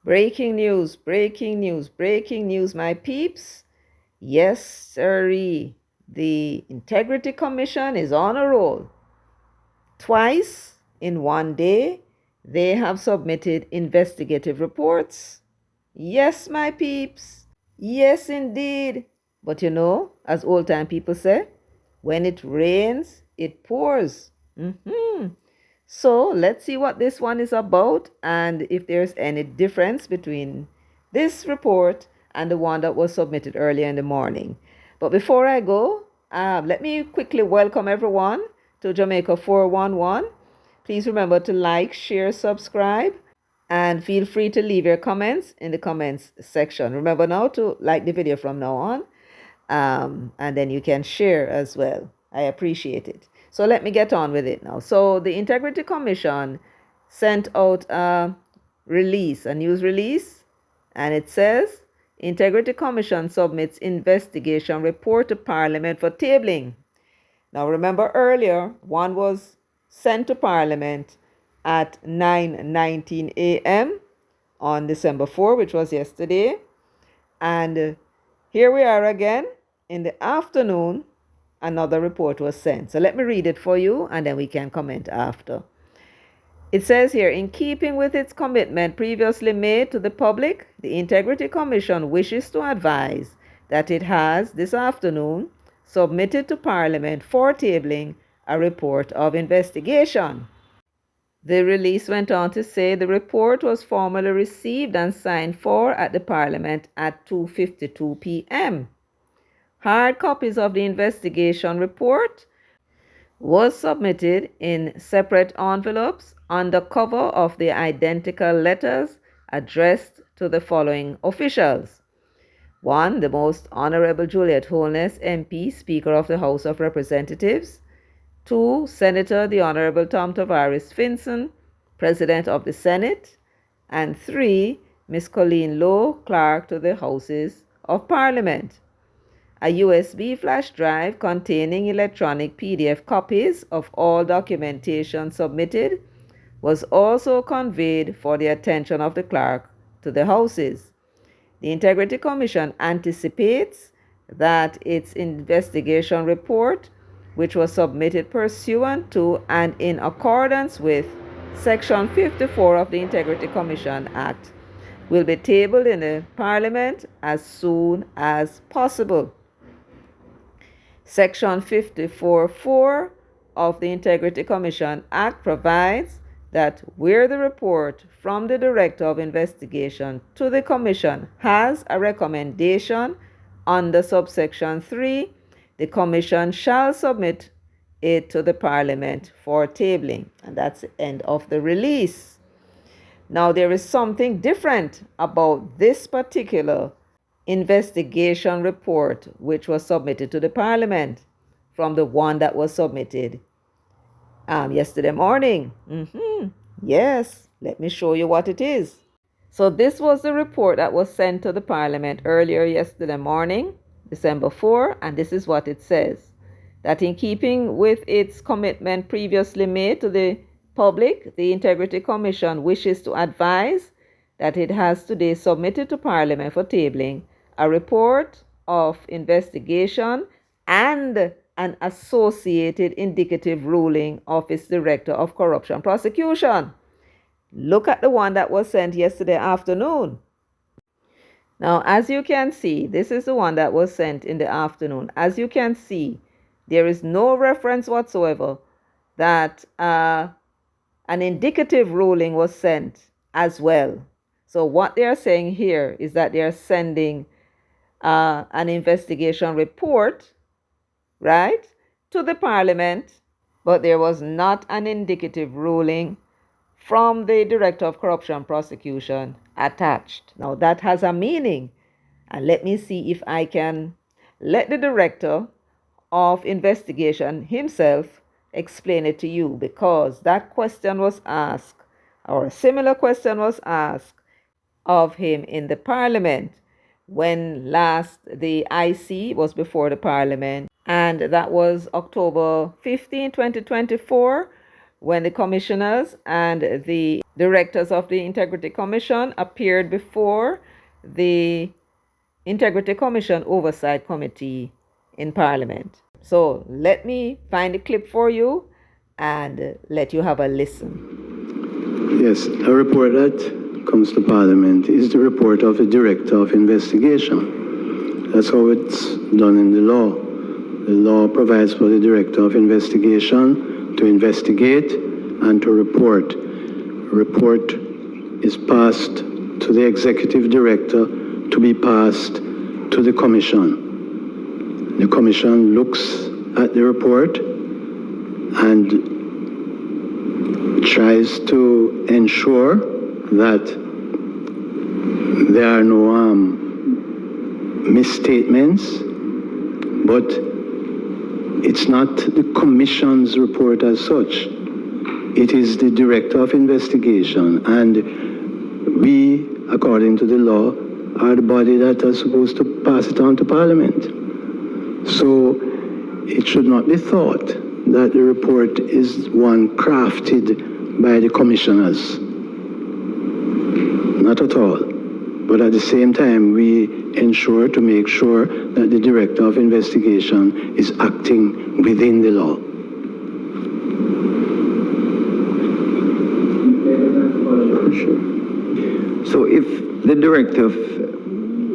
Breaking news, breaking news, breaking news, my peeps. Yes, sirree. The Integrity Commission is on a roll. Twice in one day, they have submitted investigative reports. Yes, my peeps. Yes, indeed. But as old time people say, when it rains, it pours. So let's see what this one is about and if there's any difference between this report and the one that was submitted earlier in the morning. But before I go, let me quickly welcome everyone to Jamaica 411. Please remember to like, share, subscribe, and feel free to leave your comments in the comments section. Remember now to like the video from now on, and then you can share as well. I appreciate it. So let me get on with it now. So the Integrity Commission sent out a news release, and it says Integrity Commission submits investigation report to Parliament for tabling. Now remember earlier, one was sent to Parliament at 9:19 a.m. on December 4, which was yesterday. And here we are again in the afternoon, another report was sent. So let me read it for you and then we can comment after. It says here, in keeping with its commitment previously made to the public, the Integrity Commission wishes to advise that it has this afternoon submitted to Parliament for tabling a report of investigation. The release went on to say the report was formally received and signed for at the Parliament at 2:52 p.m. Hard copies of the investigation report was submitted in separate envelopes under cover of the identical letters addressed to the following officials. 1. The Most Honorable Juliet Holness, MP, Speaker of the House of Representatives. 2. Senator the Honorable Tom Tavares Finson, President of the Senate. And 3. Miss Colleen Lowe, Clerk to the Houses of Parliament. A USB flash drive containing electronic PDF copies of all documentation submitted was also conveyed for the attention of the clerk to the houses. The Integrity Commission anticipates that its investigation report, which was submitted pursuant to and in accordance with Section 54 of the Integrity Commission Act, will be tabled in the Parliament as soon as possible. Section 54(4) of the Integrity Commission Act provides that where the report from the Director of Investigation to the Commission has a recommendation under subsection 3, the Commission shall submit it to the Parliament for tabling. And that's the end of the release. Now, there is something different about this particular investigation report which was submitted to the Parliament from the one that was submitted yesterday morning. Yes, let me show you what it is. So this was the report that was sent to the Parliament earlier yesterday morning, December 4, and this is what it says. That in keeping with its commitment previously made to the public, the Integrity Commission wishes to advise that it has today submitted to Parliament for tabling a report of investigation and an associated indicative ruling of its Director of Corruption Prosecution. Look at the one that was sent yesterday afternoon. Now, as you can see, this is the one that was sent in the afternoon. As you can see, there is no reference whatsoever that an indicative ruling was sent as well. So what they are saying here is that they are sending an investigation report, right, to the Parliament, but there was not an indicative ruling from the Director of Corruption Prosecution attached. Now that has a meaning, and let me see if I can let the Director of Investigation himself explain it to you, because that question was asked, or a similar question was asked of him in the Parliament when last the IC was before the Parliament, and that was October 15, 2024, when the commissioners and the directors of the Integrity Commission appeared before the Integrity Commission Oversight Committee in Parliament. So let me find a clip for you and let you have a listen. Yes, a report that comes to Parliament is the report of the Director of Investigation. That's how it's done in the law. The law provides for the Director of Investigation to investigate and to report. A report is passed to the Executive Director to be passed to the Commission. The Commission looks at the report and tries to ensure that there are no misstatements, but it's not the Commission's report as such. It is the Director of Investigation, and we, according to the law, are the body that are supposed to pass it on to Parliament. So it should not be thought that the report is one crafted by the commissioners. Not at all. But at the same time, we ensure to make sure that the Director of Investigation is acting within the law. So if the Director of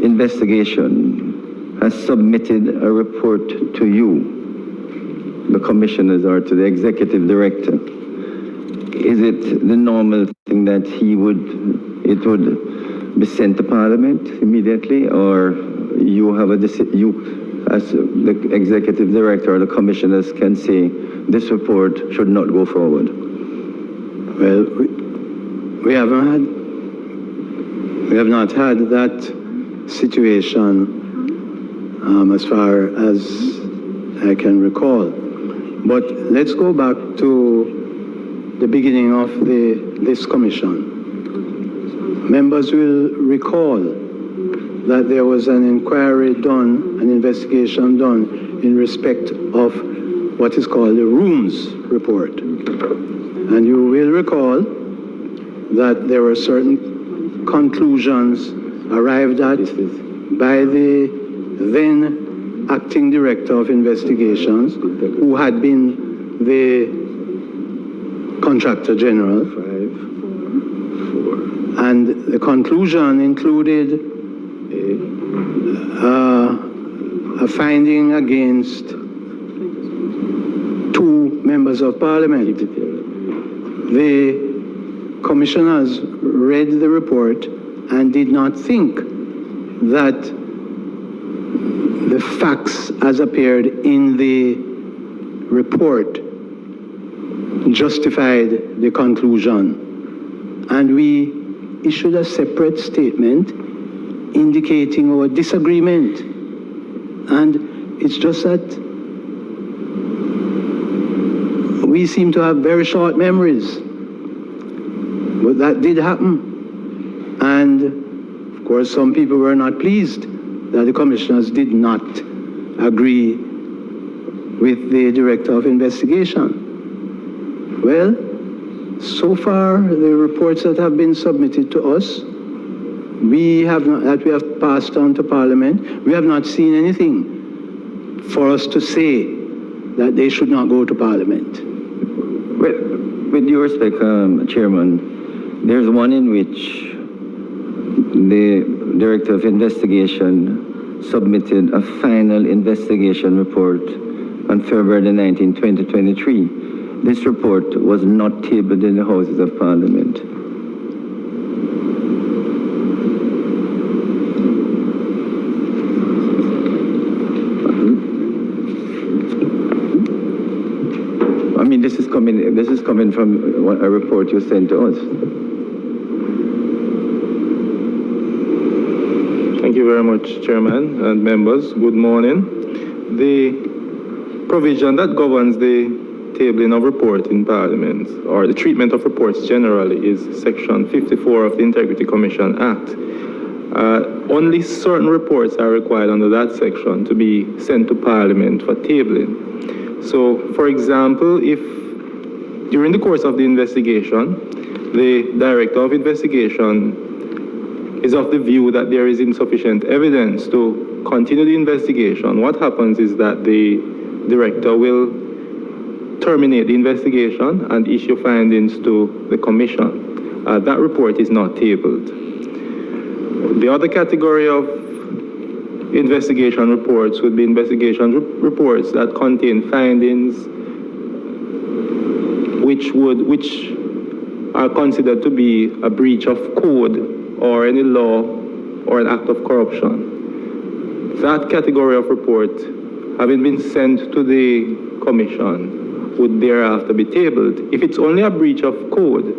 Investigation has submitted a report to you, the commissioners, or to the Executive Director, is it the normal thing that it would be sent to Parliament immediately, or you have you as the Executive Director or the commissioners can say this report should not go forward? Well, we have not had that situation as far as I can recall. But let's go back to the beginning of this commission. Members will recall that there was an inquiry done, an investigation done in respect of what is called the Rooms report. And you will recall that there were certain conclusions arrived at by the then acting Director of Investigations, who had been the Contractor General. And the conclusion included a finding against 2 members of Parliament. The commissioners read the report and did not think that the facts as appeared in the report justified the conclusion. And we issued a separate statement indicating our disagreement. And it's just that we seem to have very short memories. But that did happen. And of course, some people were not pleased that the commissioners did not agree with the Director of Investigation. Well, so far, the reports that have been submitted to us, that we have passed on to Parliament, we have not seen anything for us to say that they should not go to Parliament. Well, with due respect, Chairman, there's one in which the Director of Investigation submitted a final investigation report on February 19, 2023. This report was not tabled in the Houses of Parliament. I mean, this is coming from a report you sent to us. Thank you very much, Chairman and members. Good morning. The provision that governs the tabling of reports in Parliament, or the treatment of reports generally, is Section 54 of the Integrity Commission Act. Only certain reports are required under that section to be sent to Parliament for tabling. So, for example, if During the course of the investigation, the Director of Investigation is of the view that there is insufficient evidence to continue the investigation. What happens is that the Director will terminate the investigation and issue findings to the Commission. That report is not tabled. The other category of investigation reports would be investigation reports that contain findings which are considered to be a breach of code or any law or an act of corruption. That category of report, having been sent to the Commission, would thereafter be tabled. If it's only a breach of code,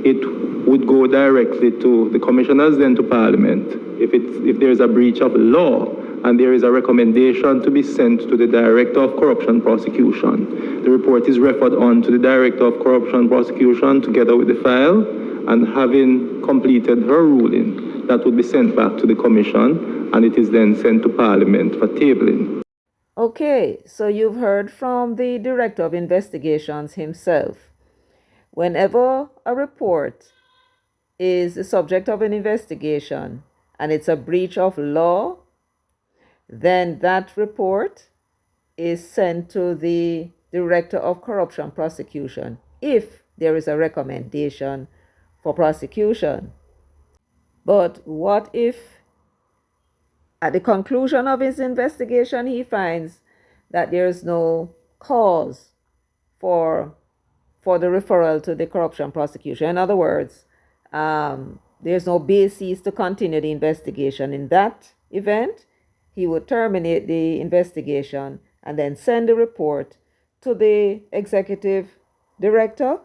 it would go directly to the commissioners, then to Parliament. If there is a breach of law and there is a recommendation to be sent to the Director of Corruption Prosecution, the report is referred on to the Director of Corruption Prosecution together with the file, and having completed her ruling, that would be sent back to the Commission, and it is then sent to Parliament for tabling. Okay, so you've heard from the Director of Investigations himself. Whenever a report is the subject of an investigation and it's a breach of law, then that report is sent to the Director of Corruption Prosecution if there is a recommendation for prosecution. But what if at the conclusion of his investigation he finds that there is no cause for the referral to the corruption prosecution? In other words, there's no basis to continue the investigation. In that event, he would terminate the investigation and then send the report to the executive director,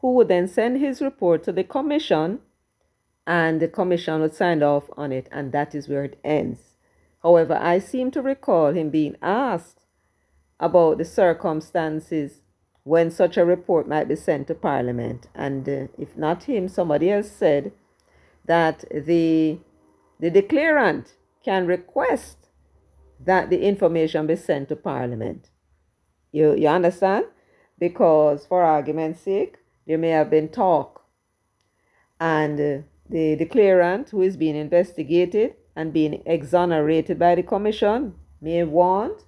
who would then send his report to the commission, and the commission would sign off on it, and that is where it ends. However, I seem to recall him being asked about the circumstances when such a report might be sent to Parliament, and if not him, somebody else said that the declarant can request that the information be sent to Parliament. You understand? Because for argument's sake, there may have been talk, and the declarant who is being investigated and being exonerated by the commission may want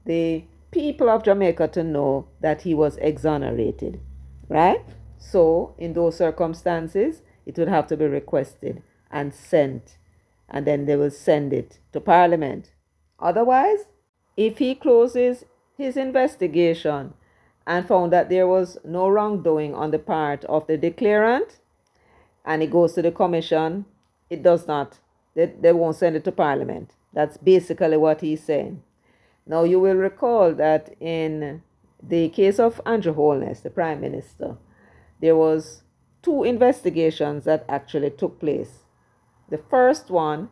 the people of Jamaica to know that he was exonerated, right? So in those circumstances, it would have to be requested and sent, and then they will send it to Parliament. Otherwise, if he closes his investigation and found that there was no wrongdoing on the part of the declarant, and it goes to the commission, it does not. They won't send it to Parliament. That's basically what he's saying. Now, you will recall that in the case of Andrew Holness, the Prime Minister, there was 2 investigations that actually took place. The first one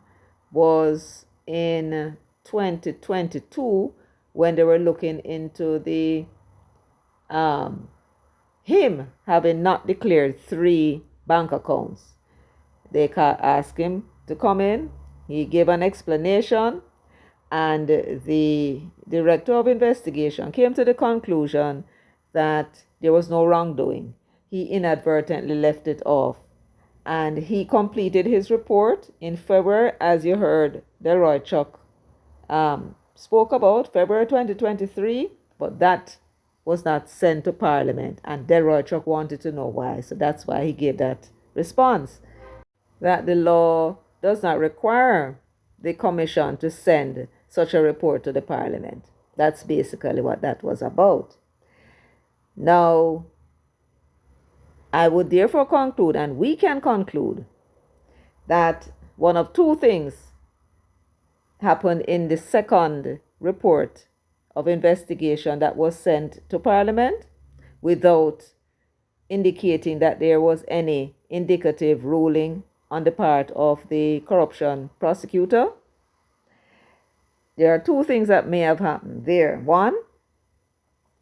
was in 2022 when they were looking into the him having not declared 3 bank accounts. They asked him to come in. He gave an explanation, and the Director of Investigation came to the conclusion that there was no wrongdoing. He inadvertently left it off, and he completed his report in February, as you heard Delroy Chuck spoke about, February 2023, but that was not sent to Parliament, and Delroy Chuck wanted to know why, so that's why he gave that response, that the law does not require the commission to send such a report to the Parliament. That's basically what that was about. Now, I would therefore conclude, and we can conclude, that one of 2 things happened in the second report of investigation that was sent to Parliament without indicating that there was any indicative ruling on the part of the corruption prosecutor. There are 2 things that may have happened there. One,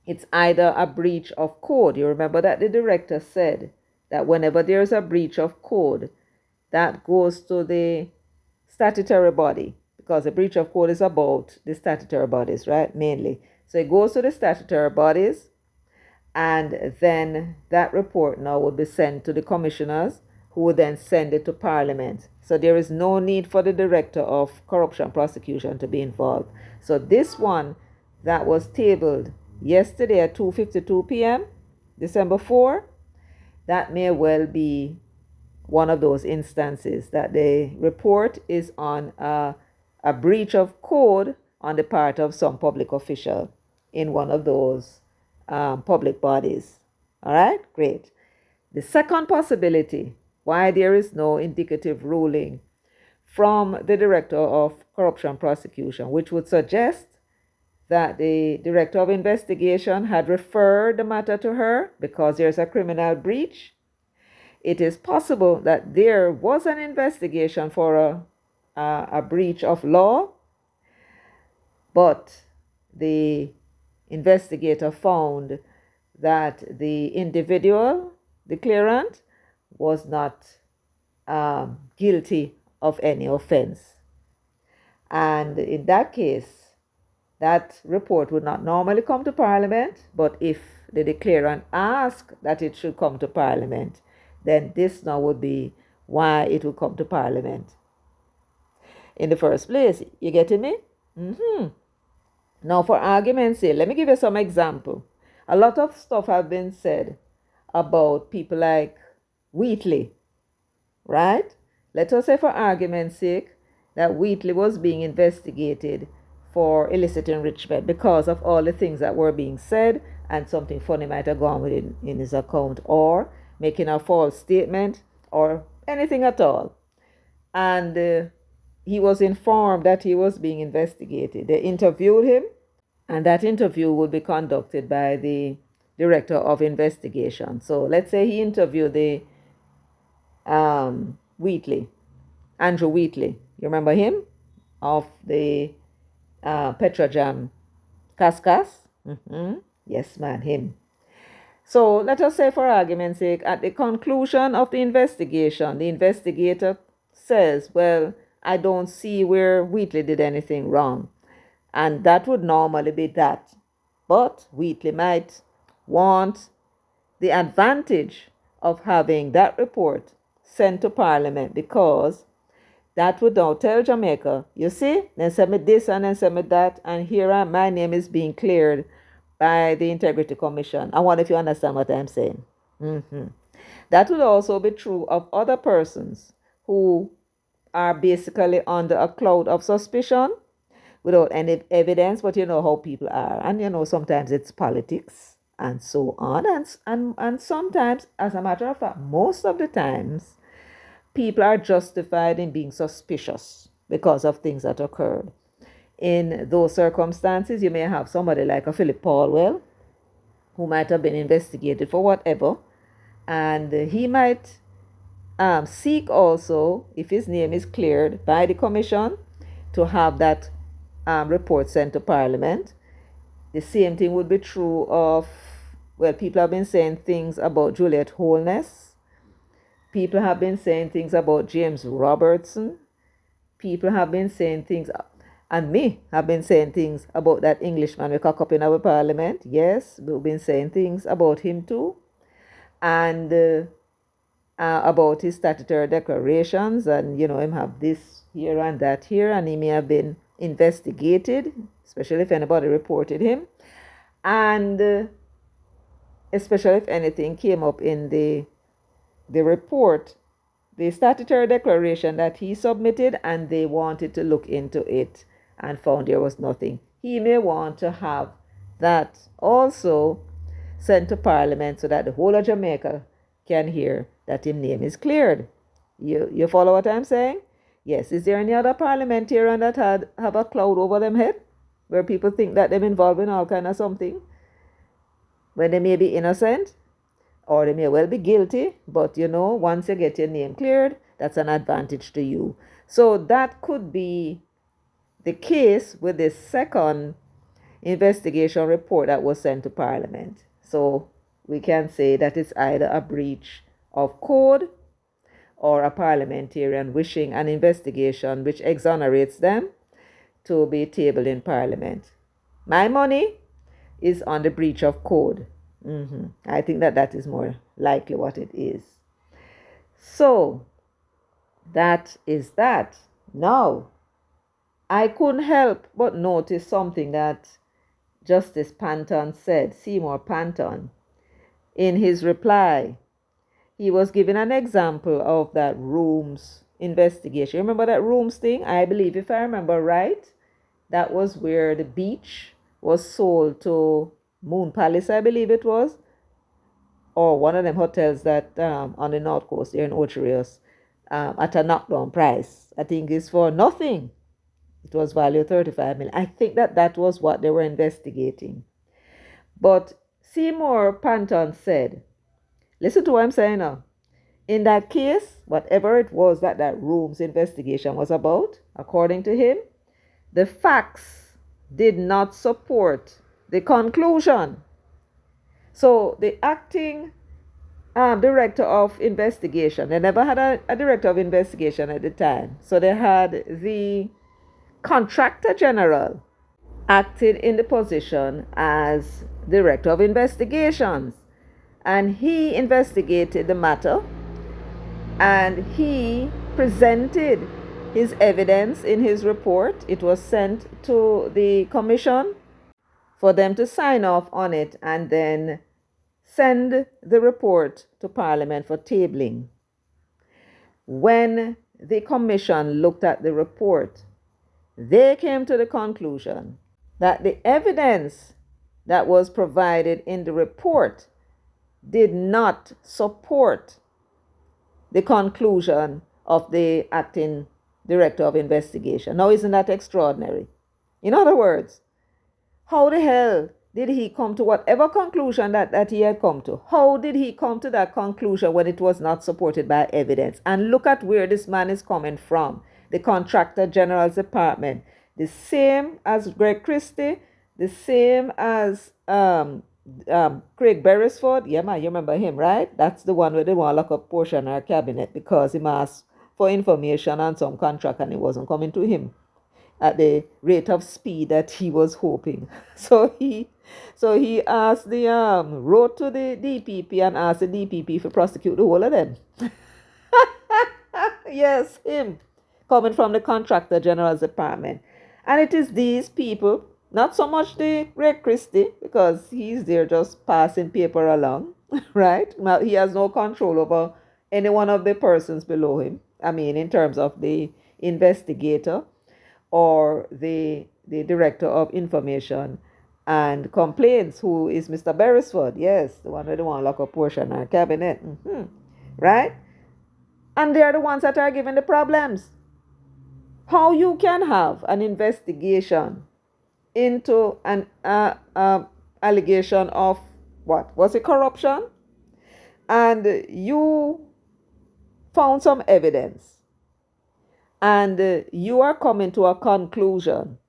it's either a breach of code. You remember that the director said that whenever there's a breach of code, that goes to the statutory body, because a breach of code is about the statutory bodies, right? Mainly. So it goes to the statutory bodies, And then that report now would be sent to the commissioners, who would then send it to Parliament. So there is no need for the Director of Corruption Prosecution to be involved. So this one that was tabled yesterday at 2:52 p.m., December 4, that may well be one of those instances that the report is on a breach of code on the part of some public official in one of those public bodies. All right, great. The second possibility why there is no indicative ruling from the Director of Corruption Prosecution, which would suggest that the Director of Investigation had referred the matter to her because there's a criminal breach. It is possible that there was an investigation for a breach of law, but the investigator found that the individual declarant was not guilty of any offense. And in that case, that report would not normally come to Parliament, but if the declarant asked that it should come to Parliament, then this now would be why it will come to Parliament in the first place. You getting me? Now, for argument's sake, let me give you some example. A lot of stuff have been said about people like Wheatley, right? Let us say, for argument's sake, that Wheatley was being investigated for illicit enrichment because of all the things that were being said, and something funny might have gone with it in his account, or making a false statement, or anything at all. And he was informed that he was being investigated. They interviewed him, and that interview would be conducted by the Director of Investigation. So let's say he interviewed the Wheatley, Andrew Wheatley. You remember him? Of the Petrojam Cascas? Yes, man, him. So let us say, for argument's sake, at the conclusion of the investigation, the investigator says, well, I don't see where Wheatley did anything wrong. And that would normally be that. But Wheatley might want the advantage of having that report sent to Parliament, because that would now tell Jamaica, you see, then submit this and then submit that, and here my name is being cleared by the Integrity Commission. I wonder if you understand what I'm saying. That would also be true of other persons who are basically under a cloud of suspicion without any evidence, but you know how people are. And you know, sometimes it's politics and so on. And sometimes, as a matter of fact, most of the times, people are justified in being suspicious because of things that occurred. In those circumstances, you may have somebody like a Philip Paulwell, who might have been investigated for whatever, and he might seek also, if his name is cleared by the Commission, to have that report sent to Parliament. The same thing would be true of, well, people have been saying things about Juliet Holness. People have been saying things about James Robertson. People have been saying things, and me have been saying things about that Englishman we cock up in our Parliament. Yes, we've been saying things about him too. And about his statutory declarations, and you know, him have this here and that here, and he may have been investigated, especially if anybody reported him, and especially if anything came up in the report, the statutory declaration that he submitted, and they wanted to look into it and found there was nothing. He may want to have that also sent to Parliament so that the whole of Jamaica can hear that his name is cleared. You follow what I'm saying? Yes. Is there any other parliamentarian that have a cloud over them head, where people think that they're involved in all kind of something when they may be innocent, or they may well be guilty, but you know, once you get your name cleared, that's an advantage to you. So that could be the case with the second investigation report that was sent to Parliament. So we can say that it's either a breach of code or a parliamentarian wishing an investigation which exonerates them to be tabled in Parliament. My money is on the breach of code. I think that that is more likely what it is. So that is that. Now, I couldn't help but notice something that Justice Panton said, Seymour Panton, in his reply. He was giving an example of that rooms investigation. Remember that rooms thing? I believe, if I remember right, that was where the beach was sold to Moon Palace, I believe it was, or one of them hotels that on the North Coast here in Ocherios, at a knockdown price. I think it's for nothing. It was valued 35 million. I think that that was what they were investigating. But Seymour Panton said, listen to what I'm saying now. In that case, whatever it was that that room's investigation was about, according to him, the facts did not support the conclusion. So the acting director of investigation, they never had a director of investigation at the time. So they had the contractor general acted in the position as director of investigations. And he investigated the matter and he presented his evidence in his report. It was sent to the commission for them to sign off on it and then send the report to Parliament for tabling. When the commission looked at the report, they came to the conclusion that the evidence that was provided in the report did not support the conclusion of the acting director of investigation. Now, isn't that extraordinary? In other words, how the hell did he come to whatever conclusion that he had come to? How did he come to that conclusion when it was not supported by evidence? And look at where this man is coming from. The Contractor General's Department. The same as Greg Christie, the same as Craig Beresford. Yeah, man, you remember him, right? That's the one where they want to lock up Portia in our cabinet because he asked for information on some contract and it wasn't coming to him at the rate of speed that he was hoping. So he asked wrote to the DPP and asked the DPP to prosecute the whole of them. Yes, him, coming from the Contractor General's Department. And it is these people, not so much the Greg Christie, because he's there just passing paper along, right? Now, he has no control over any one of the persons below him. I mean, in terms of the investigator or the director of information and complaints, who is Mr. Beresford. Yes, the one who don't want to lock up Portia in our cabinet. Right? And they're the ones that are giving the problems. How you can have an investigation into an allegation of what? Was it corruption? And you found some evidence. And you are coming to a conclusion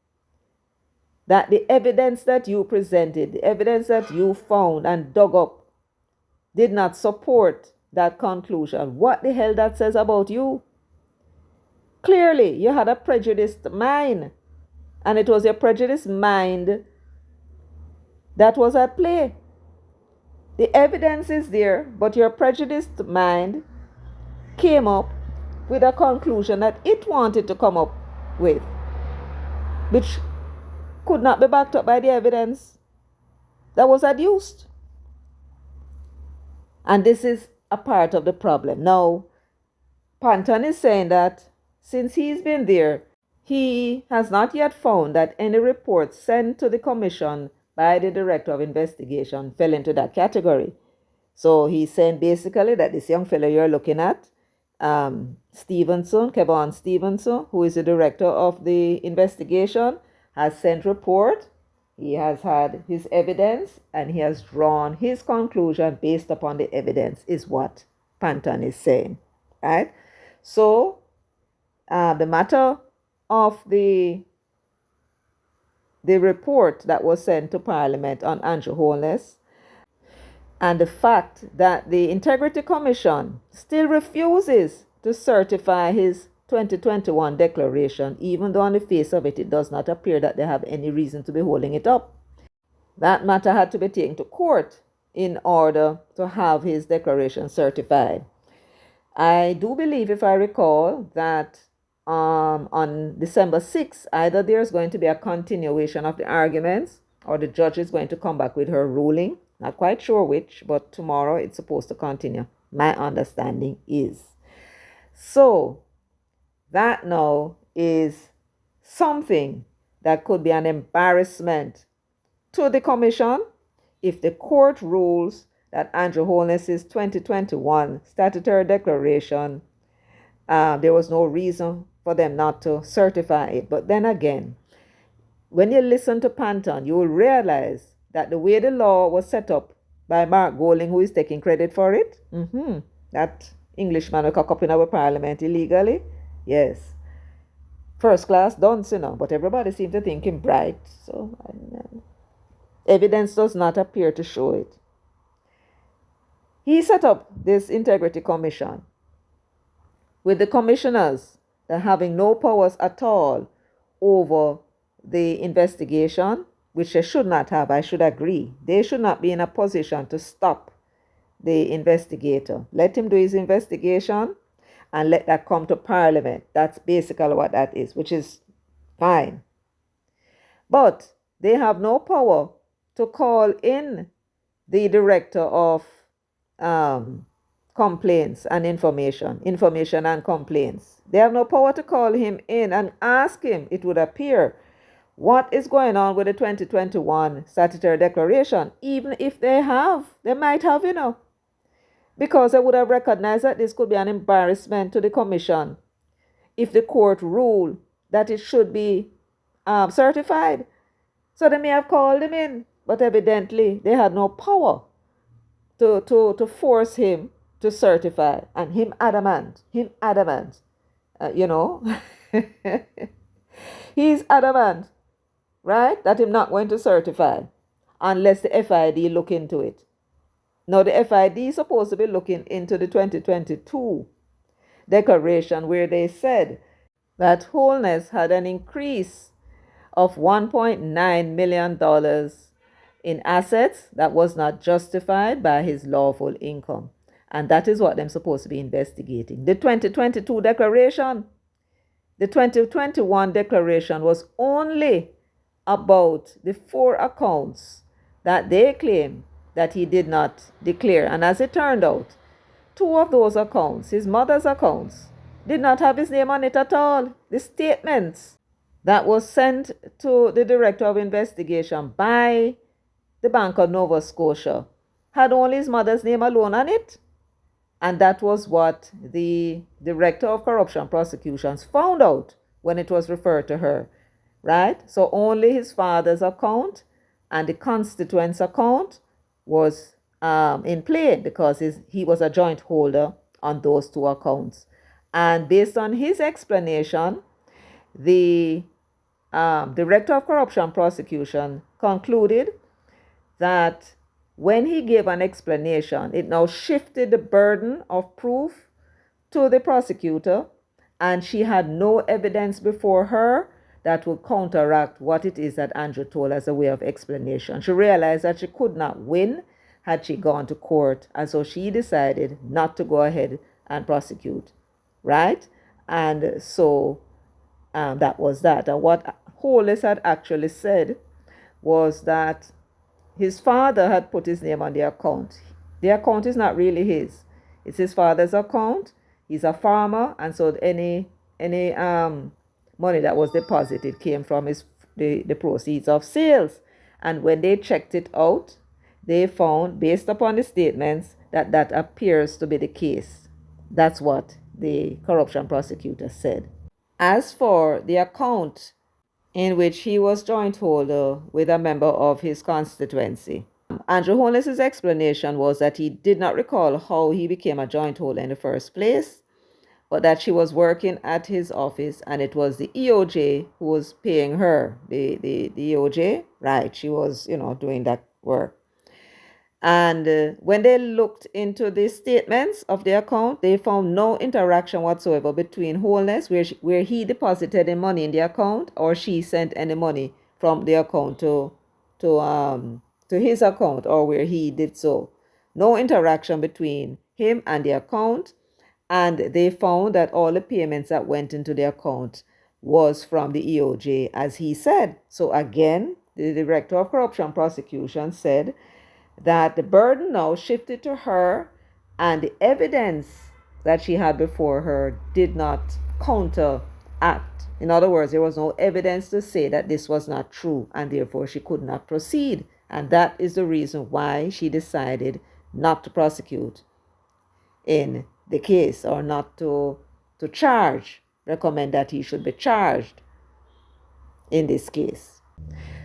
that the evidence that you presented, the evidence that you found and dug up, did not support that conclusion. What the hell that says about you? Clearly, you had a prejudiced mind, and it was your prejudiced mind that was at play. The evidence is there, but your prejudiced mind came up with a conclusion that it wanted to come up with, which could not be backed up by the evidence that was adduced. And this is a part of the problem. Now, Panton is saying that since he's been there, he has not yet found that any reports sent to the commission by the director of investigation fell into that category. So he's saying basically that this young fellow you're looking at, Stevenson, Kevon Stevenson, who is the director of the investigation, has sent report. He has had his evidence and he has drawn his conclusion based upon the evidence, is what Panton is saying, right? So the matter of the report that was sent to Parliament on Andrew Holness and the fact that the Integrity Commission still refuses to certify his 2021 declaration, even though on the face of it, it does not appear that they have any reason to be holding it up. That matter had to be taken to court in order to have his declaration certified. I do believe, if I recall, that on December 6th, either there's going to be a continuation of the arguments or the judge is going to come back with her ruling. Not quite sure which, but tomorrow it's supposed to continue. My understanding is. So that now is something that could be an embarrassment to the commission if the court rules that Andrew Holness's 2021 statutory declaration, there was no reason for them not to certify it. But then again, when you listen to Panton, you will realize that the way the law was set up by Mark Golding, who is taking credit for it, that Englishman who cock up in our parliament illegally, yes, first class dunce, but everybody seems to think him bright. So evidence does not appear to show it. He set up this integrity commission with the commissioners having no powers at all over the investigation, which they should not have. I should agree. They should not be in a position to stop the investigator. Let him do his investigation and let that come to Parliament. That's basically what that is, which is fine. But they have no power to call in the director of complaints and information and complaints. They have no power to call him in and ask him, it would appear, what is going on with the 2021 statutory declaration. Even if they might have, because they would have recognized that this could be an embarrassment to the commission if the court ruled that it should be certified. So they may have called him in, but evidently they had no power to force him to certify, and him adamant, he's adamant, right, that him not going to certify unless the FID look into it. Now the FID is supposed to be looking into the 2022 declaration, where they said that Holness had an increase of $1.9 million in assets that was not justified by his lawful income. And that is what they're supposed to be investigating. The 2022 declaration, the 2021 declaration was only about the 4 accounts that they claim that he did not declare. And as it turned out, 2 of those accounts, his mother's accounts, did not have his name on it at all. The statements that was sent to the Director of Investigation by the Bank of Nova Scotia had only his mother's name alone on it. And that was what the Director of Corruption Prosecutions found out when it was referred to her, right? So only his father's account and the constituent's account was in play, because he was a joint holder on those 2 accounts. And based on his explanation, the Director of Corruption Prosecution concluded that when he gave an explanation, it now shifted the burden of proof to the prosecutor, and she had no evidence before her that would counteract what it is that Andrew told as a way of explanation. She realized that she could not win had she gone to court, and so she decided not to go ahead and prosecute, right? And so that was that. And what Holness had actually said was that his father had put his name on the account. The account is not really his. It's his father's account. He's a farmer, and so any money that was deposited came from the proceeds of sales. And when they checked it out, they found, based upon the statements, that appears to be the case. That's what the corruption prosecutor said. As for the account in which he was joint holder with a member of his constituency, Andrew Holness's explanation was that he did not recall how he became a joint holder in the first place, but that she was working at his office and it was the EOJ who was paying her. The EOJ, right, she was, doing that work. And when they looked into the statements of the account, they found no interaction whatsoever between Holness, where he deposited the money in the account, or she sent any money from the account to to his account or where he did so. No interaction between him and the account, and they found that all the payments that went into the account was from the EOJ, as he said. So again, the Director of Corruption Prosecution said that the burden now shifted to her, and the evidence that she had before her did not counteract. In other words, there was no evidence to say that this was not true, and therefore she could not proceed. And that is the reason why she decided not to prosecute in the case, or not to charge, recommend that he should be charged in this case.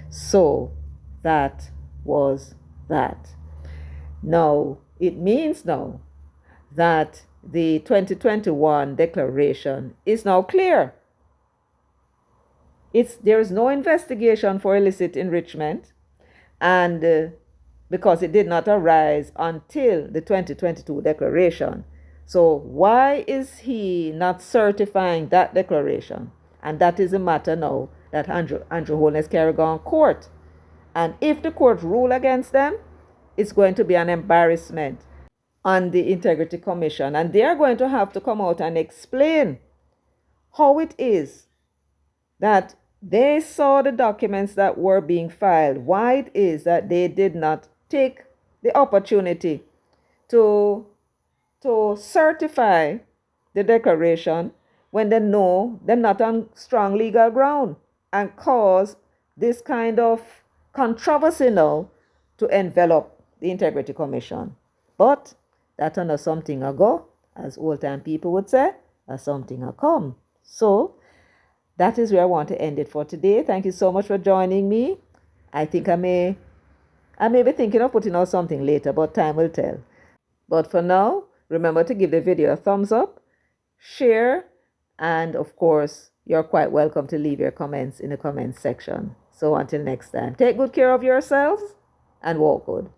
So that was that. Now, it means now that the 2021 declaration is now clear. There is no investigation for illicit enrichment, and because it did not arise until the 2022 declaration. So why is he not certifying that declaration? And that is a matter now that Andrew Holness carry on court. And if the court rule against them, it's going to be an embarrassment on the Integrity Commission. And they are going to have to come out and explain how it is that they saw the documents that were being filed, why it is that they did not take the opportunity to certify the declaration when they know they're not on strong legal ground, and cause this kind of controversy now to envelop the Integrity Commission. But that under something ago, as old time people would say, as something a come. So that is where I want to end it for today. Thank you so much for joining me. I think I may be thinking of putting out something later, but time will tell. But for now, remember to give the video a thumbs up, share, and of course, you're quite welcome to leave your comments in the comments section. So until next time, take good care of yourselves and walk good.